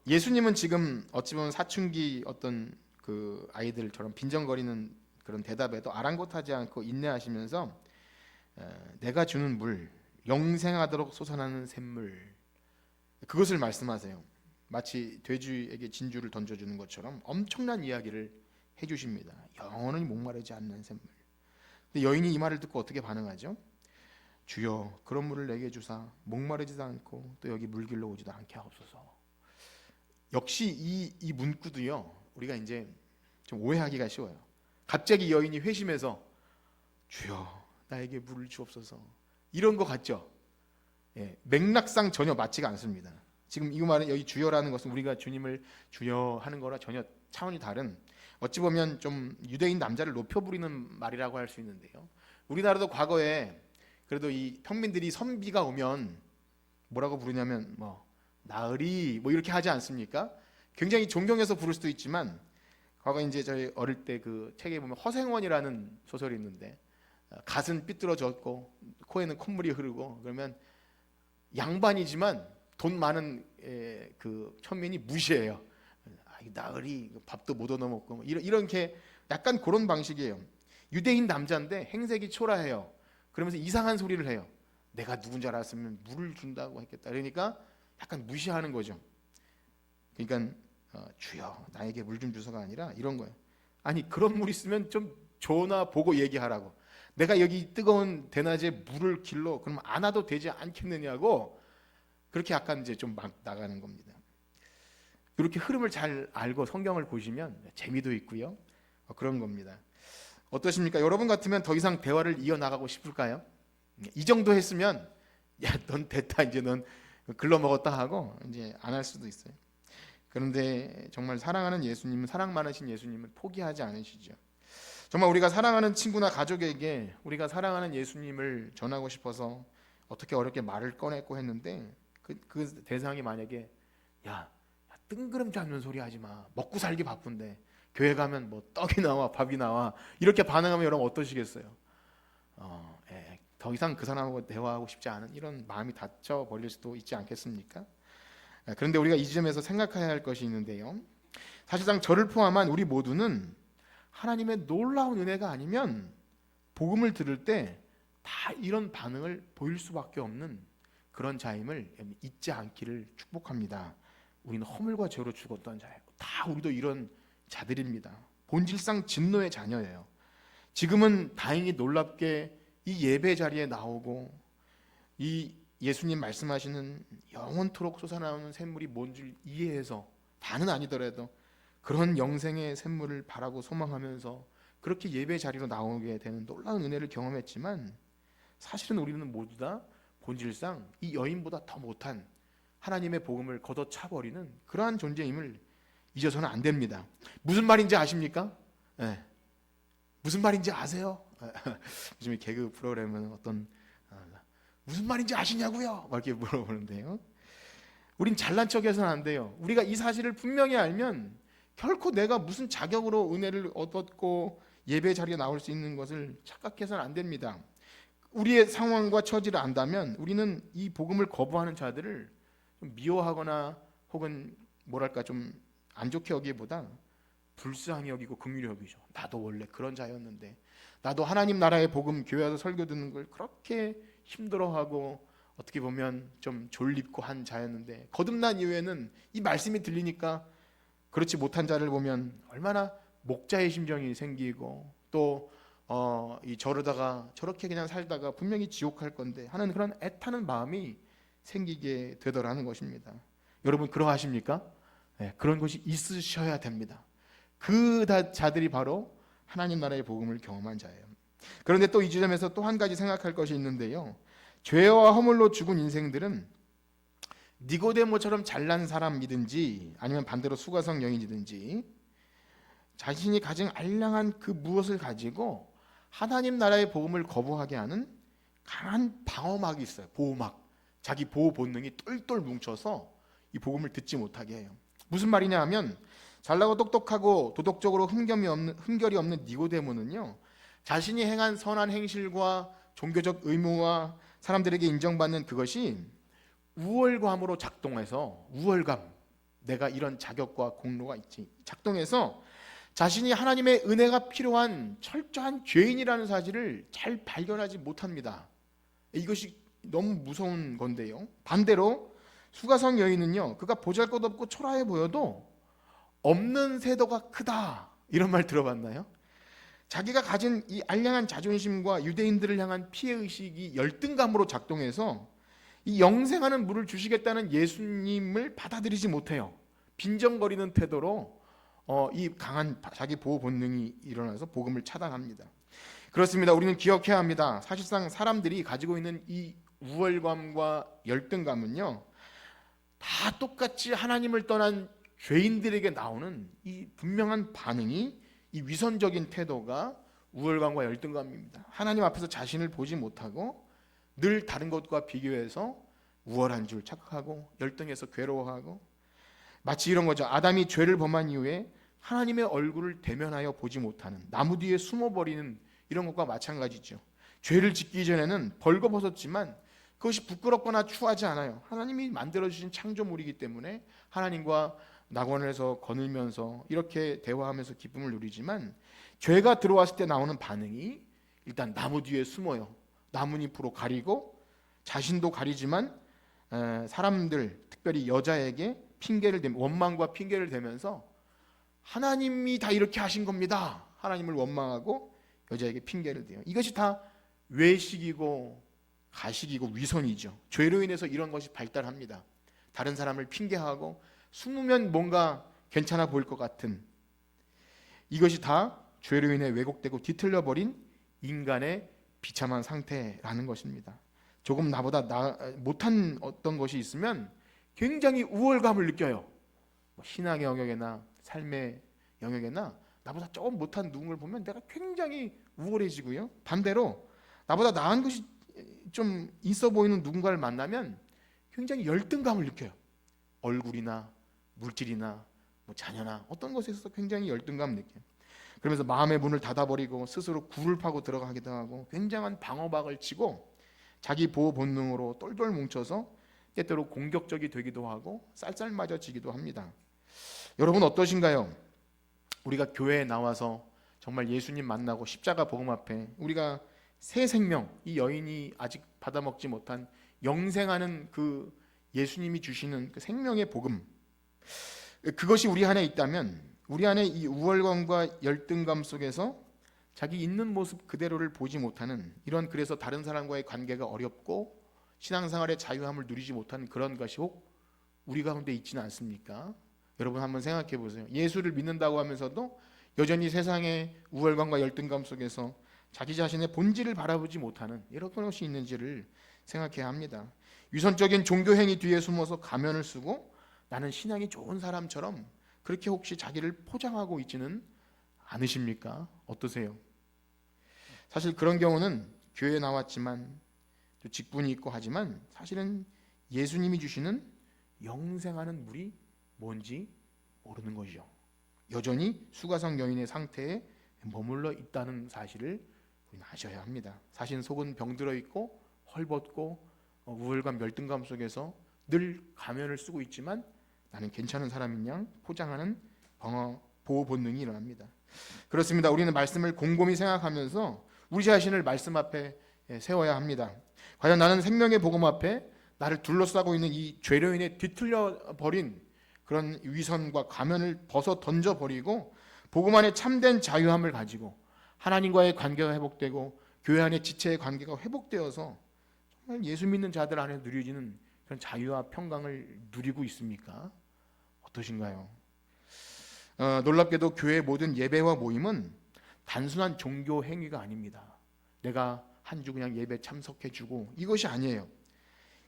예수님은 지금 어찌 보면 사춘기 어떤 그 아이들처럼 빈정거리는 그런 대답에도 아랑곳하지 않고 인내하시면서 내가 주는 물, 영생하도록 솟아나는 샘물, 그것을 말씀하세요. 마치 돼지에게 진주를 던져주는 것처럼 엄청난 이야기를 해주십니다. 영원히 목마르지 않는 샘물. 근데 여인이 이 말을 듣고 어떻게 반응하죠? 주여 그런 물을 내게 주사 목마르지도 않고 또 여기 물길로 오지도 않게 하옵소서. 역시 이 문구도요, 우리가 이제 좀 오해하기가 쉬워요. 갑자기 여인이 회심해서 주여 나에게 물을 주옵소서 이런 거 같죠? 예, 맥락상 전혀 맞지가 않습니다. 지금 이 말은 여기 주여라는 것은 우리가 주님을 주여 하는 거라 전혀 차원이 다른, 어찌 보면 좀 유대인 남자를 높여 부리는 말이라고 할 수 있는데요. 우리나라도 과거에 그래도 이 평민들이 선비가 오면 뭐라고 부르냐면 뭐 나으리 뭐 이렇게 하지 않습니까? 굉장히 존경해서 부를 수도 있지만, 과거 이제 저희 어릴 때 그 책에 보면 허생원이라는 소설이 있는데 갓은 삐뚤어졌고 코에는 콧물이 흐르고 그러면 양반이지만 돈 많은 그 천민이 무시해요. 나으리 밥도 못 얻어먹고 이렇게 약간 그런 방식이에요. 유대인 남자인데 행색이 초라해요. 그러면서 이상한 소리를 해요. 내가 누군지 알았으면 물을 준다고 했겠다. 그러니까 약간 무시하는 거죠. 그러니까 주여 나에게 물 좀 주소가 아니라 이런 거예요. 아니 그런 물 있으면 좀 줘나 보고 얘기하라고. 내가 여기 뜨거운 대낮에 물을 길러 그럼 안 와도 되지 않겠느냐고, 그렇게 약간 이제 좀 막 나가는 겁니다. 이렇게 흐름을 잘 알고 성경을 보시면 재미도 있고요. 그런 겁니다. 어떠십니까? 여러분 같으면 더 이상 대화를 이어나가고 싶을까요? 이 정도 했으면 야, 넌 됐다, 이제 넌 글러먹었다 하고 이제 안 할 수도 있어요. 그런데 정말 사랑하는 예수님은, 사랑 많으신 예수님은 포기하지 않으시죠. 정말 우리가 사랑하는 친구나 가족에게 우리가 사랑하는 예수님을 전하고 싶어서 어떻게 어렵게 말을 꺼냈고 했는데 그 대상이 만약에 야 뜬구름 잡는 소리 하지 마, 먹고 살기 바쁜데 교회 가면 뭐 떡이 나와 밥이 나와 이렇게 반응하면 여러분 어떠시겠어요? 더 이상 그 사람하고 대화하고 싶지 않은 이런 마음이 닫혀 버릴 수도 있지 않겠습니까? 그런데 우리가 이 지점에서 생각해야 할 것이 있는데요, 사실상 저를 포함한 우리 모두는 하나님의 놀라운 은혜가 아니면 복음을 들을 때 다 이런 반응을 보일 수밖에 없는 그런 자임을 잊지 않기를 축복합니다. 우리는 허물과 죄로 죽었던 자예요. 다 우리도 이런 자들입니다. 본질상 진노의 자녀예요. 지금은 다행히 놀랍게 이 예배 자리에 나오고 이 예수님 말씀하시는 영원토록 솟아나오는 샘물이 뭔지 이해해서, 다는 아니더라도 그런 영생의 샘물을 바라고 소망하면서 그렇게 예배 자리로 나오게 되는 놀라운 은혜를 경험했지만, 사실은 우리는 모두 다 본질상 이 여인보다 더 못한 하나님의 복음을 걷어차버리는 그러한 존재임을 잊어서는 안 됩니다. 무슨 말인지 아십니까? 네. 무슨 말인지 아세요? 요즘에 개그 프로그램은 어떤 무슨 말인지 아시냐고요? 막 이렇게 물어보는데요. 우린 잘난 척해서는 안 돼요. 우리가 이 사실을 분명히 알면 결코 내가 무슨 자격으로 은혜를 얻었고 예배 자리에 나올 수 있는 것을 착각해서는 안 됩니다. 우리의 상황과 처지를 안다면 우리는 이 복음을 거부하는 자들을 좀 미워하거나 혹은 뭐랄까 좀 안 좋게 여기보다 불쌍히 여기고 긍휼히 여기죠. 나도 원래 그런 자였는데, 나도 하나님 나라의 복음 교회 와서 설교 듣는 걸 그렇게 힘들어하고 어떻게 보면 좀 졸립고 한 자였는데, 거듭난 이후에는 이 말씀이 들리니까 그렇지 못한 자를 보면 얼마나 목자의 심정이 생기고 또 저러다가 저렇게 그냥 살다가 분명히 지옥 갈 건데 하는 그런 애타는 마음이 생기게 되더라는 것입니다. 여러분 그러하십니까? 네, 그런 것이 있으셔야 됩니다. 그 자들이 바로 하나님 나라의 복음을 경험한 자예요. 그런데 또 이 지점에서 또 한 가지 생각할 것이 있는데요, 죄와 허물로 죽은 인생들은 니고데모처럼 잘난 사람이든지 아니면 반대로 수가성 여인이든지 자신이 가진 알량한 그 무엇을 가지고 하나님 나라의 복음을 거부하게 하는 강한 방어막이 있어요. 보호막. 자기 보호 본능이 똘똘 뭉쳐서 이 복음을 듣지 못하게 해요. 무슨 말이냐 하면, 잘나고 똑똑하고 도덕적으로 흠결이 없는 니고데모는요, 자신이 행한 선한 행실과 종교적 의무와 사람들에게 인정받는 그것이 우월감으로 작동해서, 우월감, 내가 이런 자격과 공로가 있지 작동해서 자신이 하나님의 은혜가 필요한 철저한 죄인이라는 사실을 잘 발견하지 못합니다. 이것이 너무 무서운 건데요. 반대로 수가성 여인은요, 그가 보잘것없고 초라해 보여도 없는 세도가 크다, 이런 말 들어봤나요? 자기가 가진 이 알량한 자존심과 유대인들을 향한 피해의식이 열등감으로 작동해서 이 영생하는 물을 주시겠다는 예수님을 받아들이지 못해요. 빈정거리는 태도로 이 강한 자기 보호 본능이 일어나서 복음을 차단합니다. 그렇습니다. 우리는 기억해야 합니다. 사실상 사람들이 가지고 있는 이 우월감과 열등감은요, 다 똑같이 하나님을 떠난 죄인들에게 나오는 이 분명한 반응이, 이 위선적인 태도가 우월감과 열등감입니다. 하나님 앞에서 자신을 보지 못하고 늘 다른 것과 비교해서 우월한 줄 착각하고 열등해서 괴로워하고, 마치 이런 거죠. 아담이 죄를 범한 이후에 하나님의 얼굴을 대면하여 보지 못하는, 나무 뒤에 숨어버리는 이런 것과 마찬가지죠. 죄를 짓기 전에는 벌거벗었지만 그것이 부끄럽거나 추하지 않아요. 하나님이 만들어주신 창조물이기 때문에 하나님과 낙원에서 거닐면서 이렇게 대화하면서 기쁨을 누리지만, 죄가 들어왔을 때 나오는 반응이 일단 나무 뒤에 숨어요. 나뭇잎으로 가리고 자신도 가리지만 사람들, 특별히 여자에게 핑계를 대면, 원망과 핑계를 대면서 하나님이 다 이렇게 하신 겁니다, 하나님을 원망하고 여자에게 핑계를 대요. 이것이 다 외식이고 가식이고 위선이죠. 죄로 인해서 이런 것이 발달합니다. 다른 사람을 핑계하고 숨으면 뭔가 괜찮아 보일 것 같은, 이것이 다 죄로 인해 왜곡되고 뒤틀려 버린 인간의 비참한 상태라는 것입니다. 조금 나보다 못한 어떤 것이 있으면 굉장히 우월감을 느껴요. 신앙의 영역이나 삶의 영역이나 나보다 조금 못한 누군가를 보면 내가 굉장히 우월해지고요. 반대로 나보다 나은 것이 좀 있어 보이는 누군가를 만나면 굉장히 열등감을 느껴요. 얼굴이나 물질이나 자녀나 어떤 것에 있어서 굉장히 열등감을 느껴요. 그러면서 마음의 문을 닫아버리고 스스로 굴을 파고 들어가기도 하고 굉장한 방어박을 치고 자기 보호 본능으로 똘똘 뭉쳐서 때때로 공격적이 되기도 하고 쌀쌀맞아지기도 합니다. 여러분 어떠신가요? 우리가 교회에 나와서 정말 예수님 만나고 십자가 복음 앞에 우리가 새 생명, 이 여인이 아직 받아먹지 못한 영생하는 그 예수님이 주시는 그 생명의 복음, 그것이 우리 안에 있다면 우리 안에 이 우월감과 열등감 속에서 자기 있는 모습 그대로를 보지 못하는 이런, 그래서 다른 사람과의 관계가 어렵고 신앙생활의 자유함을 누리지 못하는 그런 것이 혹 우리 가운데 있지는 않습니까? 여러분 한번 생각해 보세요. 예수를 믿는다고 하면서도 여전히 세상의 우월감과 열등감 속에서 자기 자신의 본질을 바라보지 못하는 이런 것이 있는지를 생각해야 합니다. 위선적인 종교 행위 뒤에 숨어서 가면을 쓰고 나는 신앙이 좋은 사람처럼 그렇게 혹시 자기를 포장하고 있지는 않으십니까? 어떠세요? 사실 그런 경우는 교회에 나왔지만 또 직분이 있고 하지만 사실은 예수님이 주시는 영생하는 물이 뭔지 모르는 것이죠. 여전히 수가성 여인의 상태에 머물러 있다는 사실을 우리는 아셔야 합니다. 사실 속은 병들어 있고 헐벗고 우월감, 열등감 속에서 늘 가면을 쓰고 있지만 나는 괜찮은 사람인 양 포장하는 보호 본능이 일어납니다. 그렇습니다. 우리는 말씀을 곰곰이 생각하면서 우리 자신을 말씀 앞에 세워야 합니다. 과연 나는 생명의 복음 앞에 나를 둘러싸고 있는 이 죄로 인해 뒤틀려 버린 그런 위선과 가면을 벗어 던져버리고 복음 안에 참된 자유함을 가지고 하나님과의 관계가 회복되고 교회 안의 지체의 관계가 회복되어서 정말 예수 믿는 자들 안에 누려지는 그런 자유와 평강을 누리고 있습니까? 어떠신가요? 놀랍게도 교회의 모든 예배와 모임은 단순한 종교 행위가 아닙니다. 내가 한 주 그냥 예배 참석해주고 이것이 아니에요.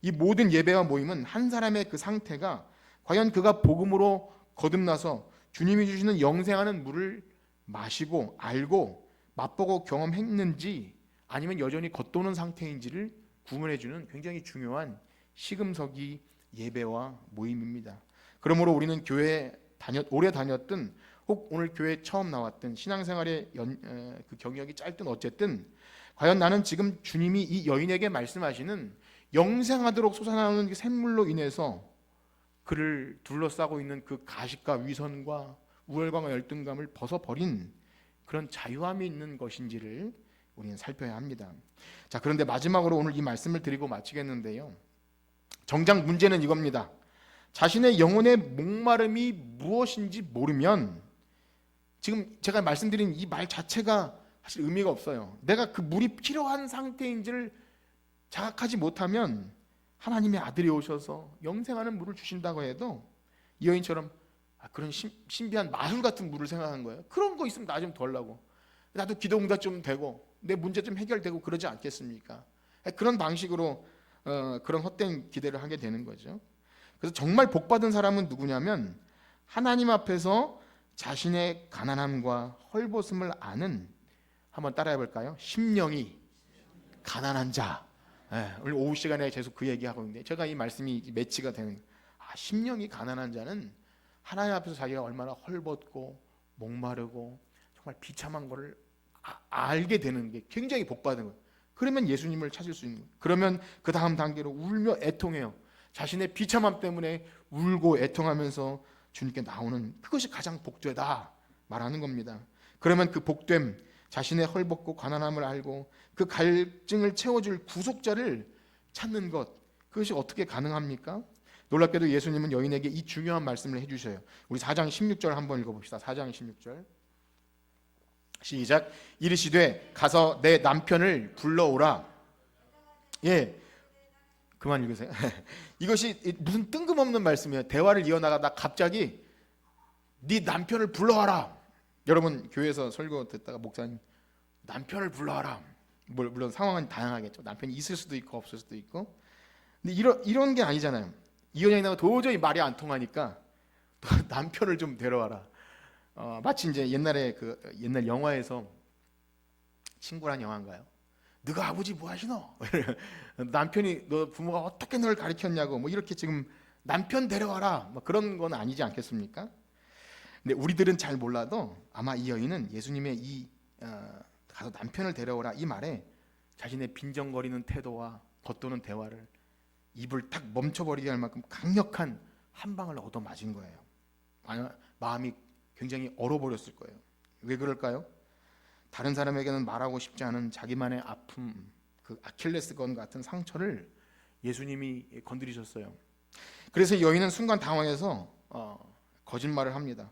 이 모든 예배와 모임은 한 사람의 그 상태가 과연 그가 복음으로 거듭나서 주님이 주시는 영생하는 물을 마시고 알고 맛보고 경험했는지 아니면 여전히 겉도는 상태인지를 구분해주는 굉장히 중요한 시금석이 예배와 모임입니다. 그러므로 우리는 교회에 오래 다녔든 혹 오늘 교회에 처음 나왔든 신앙생활의 그 경력이 짧든 어쨌든 과연 나는 지금 주님이 이 여인에게 말씀하시는 영생하도록 솟아나오는 그 샘물로 인해서 그를 둘러싸고 있는 그 가식과 위선과 우월감과 열등감을 벗어버린 그런 자유함이 있는 것인지를 우리는 살펴야 합니다. 자, 그런데 마지막으로 오늘 이 말씀을 드리고 마치겠는데요. 정작 문제는 이겁니다. 자신의 영혼의 목마름이 무엇인지 모르면, 지금 제가 말씀드린 이 말 자체가 사실 의미가 없어요. 내가 그 물이 필요한 상태인지를 자각하지 못하면 하나님의 아들이 오셔서 영생하는 물을 주신다고 해도 이 여인처럼 그런 신비한 마술 같은 물을 생각한 거예요. 그런 거 있으면 나 좀 덜라고, 나도 기도 응답 좀 되고 내 문제 좀 해결되고 그러지 않겠습니까? 그런 방식으로 그런 헛된 기대를 하게 되는 거죠. 그래서 정말 복받은 사람은 누구냐면 하나님 앞에서 자신의 가난함과 헐벗음을 아는, 한번 따라해 볼까요? 심령이 가난한 자. 오늘 오후 시간에 계속 그 얘기하고 있는데 제가 이 말씀이 매치가 되는, 심령이 가난한 자는 하나님 앞에서 자기가 얼마나 헐벗고 목마르고 정말 비참한 것을 알게 되는 게 굉장히 복받은 거예요. 그러면 예수님을 찾을 수 있는 거예요. 그러면 그 다음 단계로 울며 애통해요. 자신의 비참함 때문에 울고 애통하면서 주님께 나오는, 그것이 가장 복되다 말하는 겁니다. 그러면 그 복됨, 자신의 헐벗고 가난함을 알고 그 갈증을 채워줄 구속자를 찾는 것, 그것이 어떻게 가능합니까? 놀랍게도 예수님은 여인에게 이 중요한 말씀을 해주셔요. 우리 4장 16절 한번 읽어봅시다. 4장 16절 시작. 이르시되 가서 내 남편을 불러오라. 예, 그만 읽으세요. 이것이 무슨 뜬금없는 말씀이에요. 대화를 이어나가다 갑자기 네 남편을 불러와라. 여러분 교회에서 설교 듣다가 목사님 남편을 불러와라, 물론 상황은 다양하겠죠. 남편이 있을 수도 있고 없을 수도 있고. 근데 이런 게 아니잖아요. 이 여인하고 도저히 말이 안 통하니까 남편을 좀 데려와라. 마치 이제 옛날에 옛날 영화에서 친구란 영화인가요? 너가 아버지 뭐 하시노? 남편이 너 부모가 어떻게 널 가르쳤냐고 뭐 이렇게 지금 남편 데려와라 뭐 그런 건 아니지 않겠습니까? 근데 우리들은 잘 몰라도 아마 이 여인은 예수님의 가서 남편을 데려오라 이 말에 자신의 빈정거리는 태도와 겉도는 대화를 입을 탁 멈춰버리게 할 만큼 강력한 한 방을 얻어맞은 거예요. 마음이 굉장히 얼어버렸을 거예요. 왜 그럴까요? 다른 사람에게는 말하고 싶지 않은 자기만의 아픔, 그 아킬레스건 같은 상처를 예수님이 건드리셨어요. 그래서 여인은 순간 당황해서 거짓말을 합니다.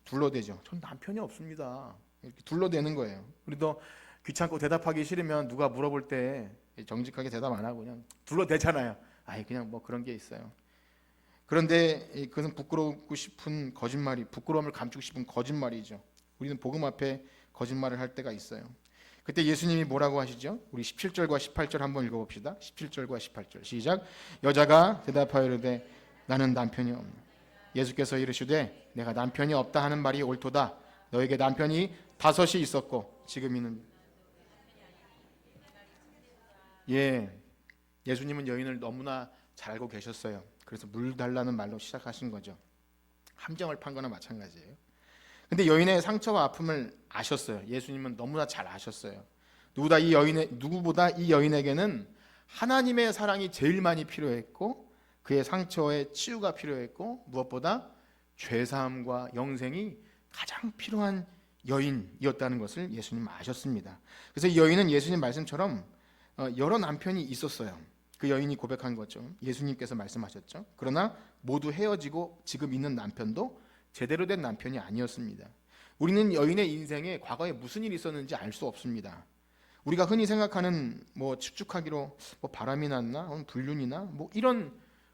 둘러대죠. 전 남편이 없습니다. 이렇게 둘러대는 거예요. 그래도 귀찮고 대답하기 싫으면 누가 물어볼 때 정직하게 대답 안 하고 그냥 둘러대잖아요. 그냥 뭐 그런 게 있어요. 그런데 그것은 부끄럽고 싶은 거짓말이, 부끄러움을 감추고 싶은 거짓말이죠. 우리는 복음 앞에 거짓말을 할 때가 있어요. 그때 예수님이 뭐라고 하시죠? 우리 17절과 18절 한번 읽어봅시다. 17절과 18절 시작. 여자가 대답하여 이르되 나는 남편이 없네. 예수께서 이르시되 내가 남편이 없다 하는 말이 옳도다. 너에게 남편이 5이 있었고 지금 있는. 예수님은 여인을 너무나 잘 알고 계셨어요. 그래서 물 달라는 말로 시작하신 거죠. 함정을 판 거나 마찬가지예요. 근데 여인의 상처와 아픔을 아셨어요. 예수님은 너무나 잘 아셨어요. 누구보다 이 여인에게는 하나님의 사랑이 제일 많이 필요했고 그의 상처의 치유가 필요했고 무엇보다 죄사함과 영생이 가장 필요한 여인이었다는 것을 예수님은 아셨습니다. 그래서 이 여인은 예수님 말씀처럼 여러 남편이 있었어요. 그 여인이 고백한 거죠. 예수님께서 말씀하셨죠. 그러나 모두 헤어지고 지금 있는 남편도 제대로 된 남편이 아니었습니다. 우리는 여인의 인생에 과거에 무슨 일이 있었는지 알 수 없습니다. 우리가 흔히 생각하는 추측하기로 바람이 났나, 불륜이나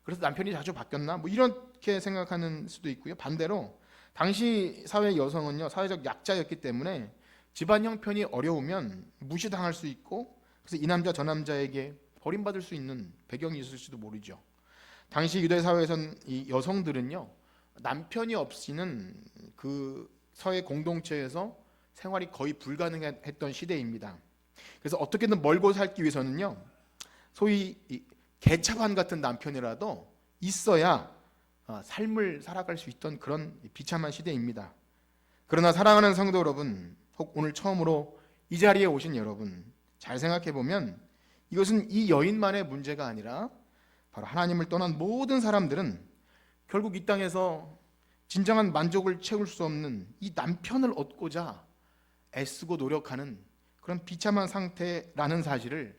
그래서 남편이 자주 바뀌었나, 이렇게 생각하는 수도 있고요. 반대로 당시 사회 여성은요 사회적 약자였기 때문에 집안 형편이 어려우면 무시당할 수 있고 그래서 이 남자 저 남자에게 버림받을 수 있는 배경이 있을지도 모르죠. 당시 유대 사회에선 이 여성들은요 남편이 없이는 그 사회 공동체에서 생활이 거의 불가능했던 시대입니다. 그래서 어떻게든 멀고 살기 위해서는요 소위 개차반 같은 남편이라도 있어야 삶을 살아갈 수 있던 그런 비참한 시대입니다. 그러나 사랑하는 성도 여러분, 혹 오늘 처음으로 이 자리에 오신 여러분, 잘 생각해 보면 이것은 이 여인만의 문제가 아니라 바로 하나님을 떠난 모든 사람들은 결국 이 땅에서 진정한 만족을 채울 수 없는 이 남편을 얻고자 애쓰고 노력하는 그런 비참한 상태라는 사실을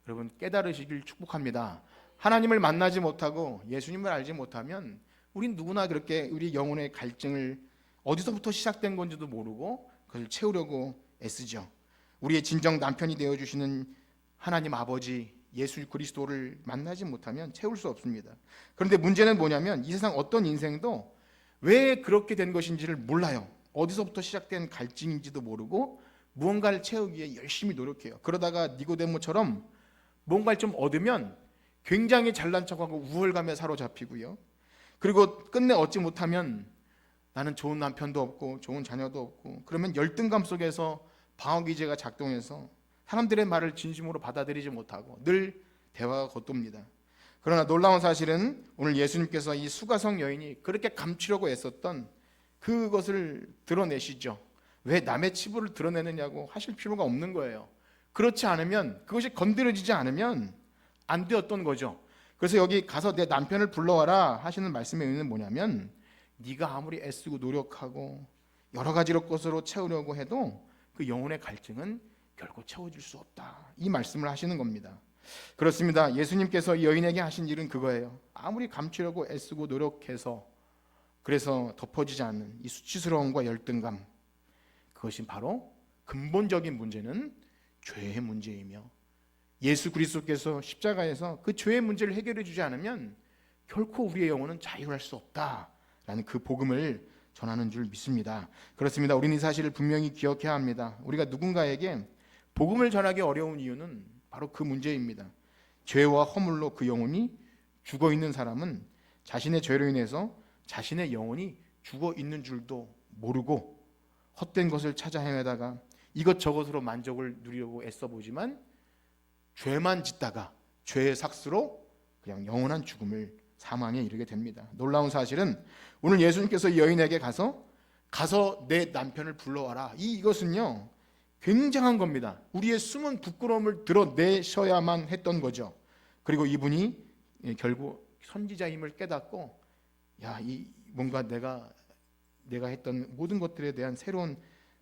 여러분 깨달으시길 축복합니다. 하나님을 만나지 못하고 예수님을 알지 못하면 우린 누구나 그렇게 우리 영혼의 갈증을 어디서부터 시작된 건지도 모르고 그걸 채우려고 애쓰죠. 우리의 진정 남편이 되어주시는 하나님 아버지 예수 그리스도를 만나지 못하면 채울 수 없습니다. 그런데 문제는 뭐냐면 이 세상 어떤 인생도 왜 그렇게 된 것인지를 몰라요. 어디서부터 시작된 갈증인지도 모르고 무언가를 채우기에 열심히 노력해요. 그러다가 니고데모처럼 뭔가를 좀 얻으면 굉장히 잘난 척하고 우월감에 사로잡히고요. 그리고 끝내 얻지 못하면 나는 좋은 남편도 없고 좋은 자녀도 없고, 그러면 열등감 속에서 방어기제가 작동해서 사람들의 말을 진심으로 받아들이지 못하고 늘 대화가 겉돕니다. 그러나 놀라운 사실은 오늘 예수님께서 이 수가성 여인이 그렇게 감추려고 애썼던 그것을 드러내시죠. 왜 남의 치부를 드러내느냐고 하실 필요가 없는 거예요. 그렇지 않으면, 그것이 건드려지지 않으면 안 되었던 거죠. 그래서 여기 가서 내 남편을 불러와라 하시는 말씀의 의미는 뭐냐면, 네가 아무리 애쓰고 노력하고 여러 가지로 것으로 채우려고 해도 그 영혼의 갈증은 결코 채워질 수 없다, 이 말씀을 하시는 겁니다. 그렇습니다. 예수님께서 이 여인에게 하신 일은 그거예요. 아무리 감추려고 애쓰고 노력해서 그래서 덮어지지 않는 이 수치스러움과 열등감, 그것이 바로 근본적인 문제는 죄의 문제이며, 예수 그리스도께서 십자가에서 그 죄의 문제를 해결해 주지 않으면 결코 우리의 영혼은 자유할 수 없다라는 그 복음을 전하는 줄 믿습니다. 그렇습니다. 우리는 이 사실을 분명히 기억해야 합니다. 우리가 누군가에게 복음을 전하기 어려운 이유는 바로 그 문제입니다. 죄와 허물로 그 영혼이 죽어 있는 사람은 자신의 죄로 인해서 자신의 영혼이 죽어 있는 줄도 모르고 헛된 것을 찾아 헤매다가 이것저것으로 만족을 누리려고 애써보지만 죄만 짓다가 죄의 삭스로 그냥 영원한 죽음을, 사망에 이르게 됩니다. 놀라운 사실은 오늘 예수님께서 이 여인에게 가서 내 남편을 불러와라, 이것은요 굉장한 겁니다. 우리의 숨은 부끄러움을 드러내셔야만 했던 거죠. 그리고 이분이 결국 선지자임을 깨닫고, 이 뭔가 내가 했던 모든 것들에 대한 새로운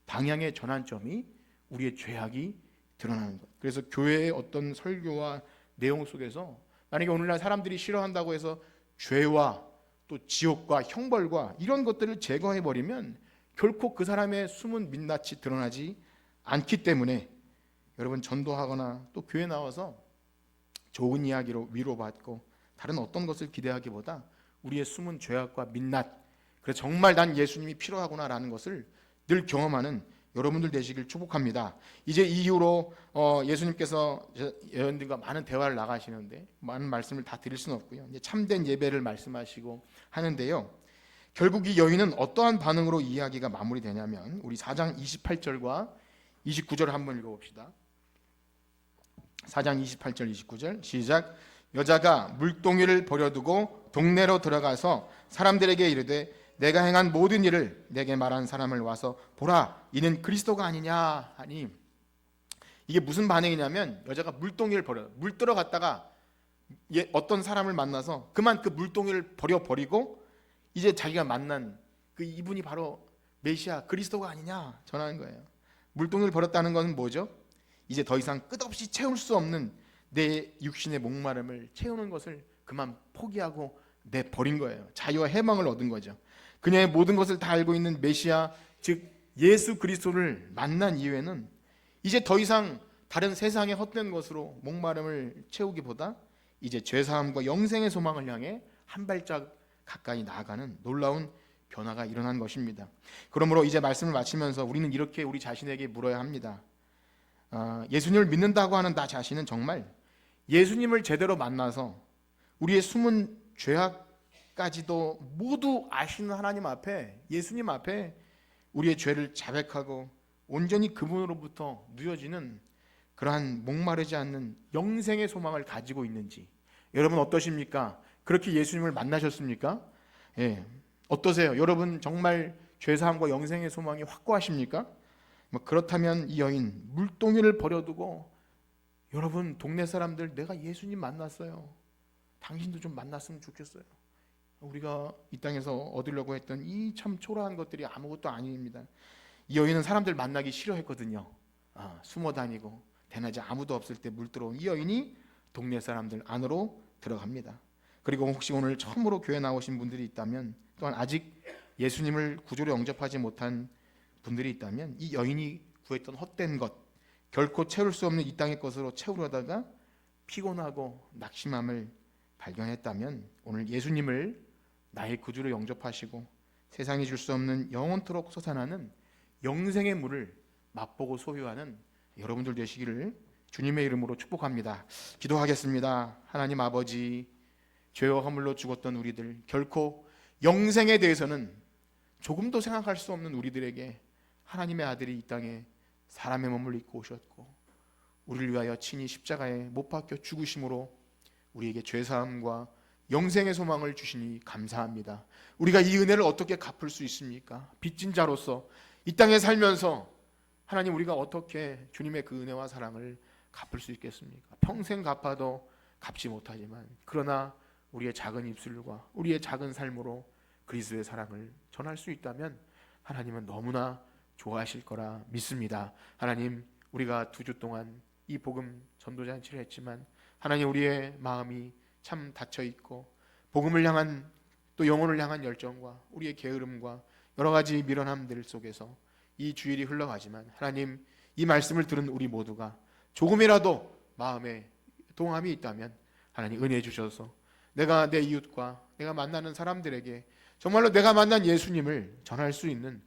방향의 전환점이 우리의 죄악이 드러나는 것. 그래서 교회의 어떤 설교와 내용 속에서 만약에 오늘날 사람들이 싫어한다고 해서 죄와 또 지옥과 형벌과 이런 것들을 제거해 버리면 결코 그 사람의 숨은 민낯이 드러나지 않기 때문에, 여러분 전도하거나 또 교회 나와서 좋은 이야기로 위로받고 다른 어떤 것을 기대하기보다 우리의 숨은 죄악과 민낯, 그래서 정말 난 예수님이 필요하구나라는 것을 늘 경험하는 여러분들 되시길 축복합니다. 이제 이후로 예수님께서 여러분들과 많은 대화를 나가시는데 많은 말씀을 다 드릴 수는 없고요. 이제 참된 예배를 말씀하시고 하는데요. 결국 이 여인은 어떠한 반응으로 이야기가 마무리되냐면, 우리 4장 28절과 29절을 한번 읽어봅시다. 4장 28절 29절 시작. 여자가 물동이를 버려두고 동네로 들어가서 사람들에게 이르되 내가 행한 모든 일을 내게 말한 사람을 와서 보라, 이는 그리스도가 아니냐 하니, 이게 무슨 반응이냐면 여자가 물동이를 버려, 물 들어갔다가 어떤 사람을 만나서 그만 그 물동이를 버리고 이제 자기가 만난 그 이분이 바로 메시아 그리스도가 아니냐 전하는 거예요. 물동이를 버렸다는 것은 뭐죠? 이제 더 이상 끝없이 채울 수 없는 내 육신의 목마름을 채우는 것을 그만 포기하고 내버린 거예요. 자유와 해방을 얻은 거죠. 그녀의 모든 것을 다 알고 있는 메시아, 즉 예수 그리스도를 만난 이후에는 이제 더 이상 다른 세상의 헛된 것으로 목마름을 채우기보다 이제 죄사함과 영생의 소망을 향해 한 발짝 가까이 나아가는 놀라운 변화가 일어난 것입니다. 그러므로 이제 말씀을 마치면서 우리는 이렇게 우리 자신에게 물어야 합니다. 예수님을 믿는다고 하는 나 자신은 정말 예수님을 제대로 만나서 우리의 숨은 죄악까지도 모두 아시는 하나님 앞에, 예수님 앞에 우리의 죄를 자백하고 온전히 그분으로부터 누려지는 그러한 목마르지 않는 영생의 소망을 가지고 있는지, 여러분 어떠십니까? 그렇게 예수님을 만나셨습니까? 예. 어떠세요? 여러분 정말 죄사함과 영생의 소망이 확고하십니까? 그렇다면 이 여인 물동이를 버려두고, 여러분 동네 사람들 내가 예수님 만났어요, 당신도 좀 만났으면 좋겠어요, 우리가 이 땅에서 얻으려고 했던 이 참 초라한 것들이 아무것도 아닙니다. 이 여인은 사람들 만나기 싫어했거든요. 숨어 다니고 대낮에 아무도 없을 때 물 들어온 이 여인이 동네 사람들 안으로 들어갑니다. 그리고 혹시 오늘 처음으로 교회 나오신 분들이 있다면, 또한 아직 예수님을 구주로 영접하지 못한 분들이 있다면, 이 여인이 구했던 헛된 것, 결코 채울 수 없는 이 땅의 것으로 채우려다가 피곤하고 낙심함을 발견했다면, 오늘 예수님을 나의 구주로 영접하시고 세상이 줄 수 없는 영원토록 솟아나는 영생의 물을 맛보고 소유하는 여러분들 되시기를 주님의 이름으로 축복합니다. 기도하겠습니다. 하나님 아버지, 죄와 허물로 죽었던 우리들, 결코 영생에 대해서는 조금도 생각할 수 없는 우리들에게 하나님의 아들이 이 땅에 사람의 몸을 입고 오셨고 우리를 위하여 친히 십자가에 못 박혀 죽으심으로 우리에게 죄사함과 영생의 소망을 주시니 감사합니다. 우리가 이 은혜를 어떻게 갚을 수 있습니까? 빚진 자로서 이 땅에 살면서 하나님, 우리가 어떻게 주님의 그 은혜와 사랑을 갚을 수 있겠습니까? 평생 갚아도 갚지 못하지만, 그러나 우리의 작은 입술과 우리의 작은 삶으로 그리스도의 사랑을 전할 수 있다면 하나님은 너무나 좋아하실 거라 믿습니다. 하나님, 우리가 2주 동안 이 복음 전도잔치를 했지만 하나님, 우리의 마음이 참 닫혀 있고 복음을 향한, 또 영혼을 향한 열정과 우리의 게으름과 여러 가지 미련함들 속에서 이 주일이 흘러가지만, 하나님, 이 말씀을 들은 우리 모두가 조금이라도 마음에 동함이 있다면 하나님 은혜 주셔서 내가 내 이웃과 내가 만나는 사람들에게 정말로 내가 만난 예수님을 전할 수 있는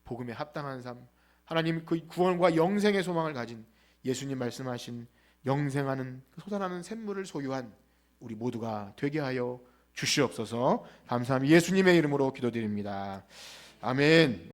복음에 합당한 삶, 하나님 그 구원과 영생의 소망을 가진 예수님 말씀하신 영생하는 솟아나는 샘물을 소유한 우리 모두가 되게 하여 주시옵소서. 감사합니다. 예수님의 이름으로 기도드립니다. 아멘.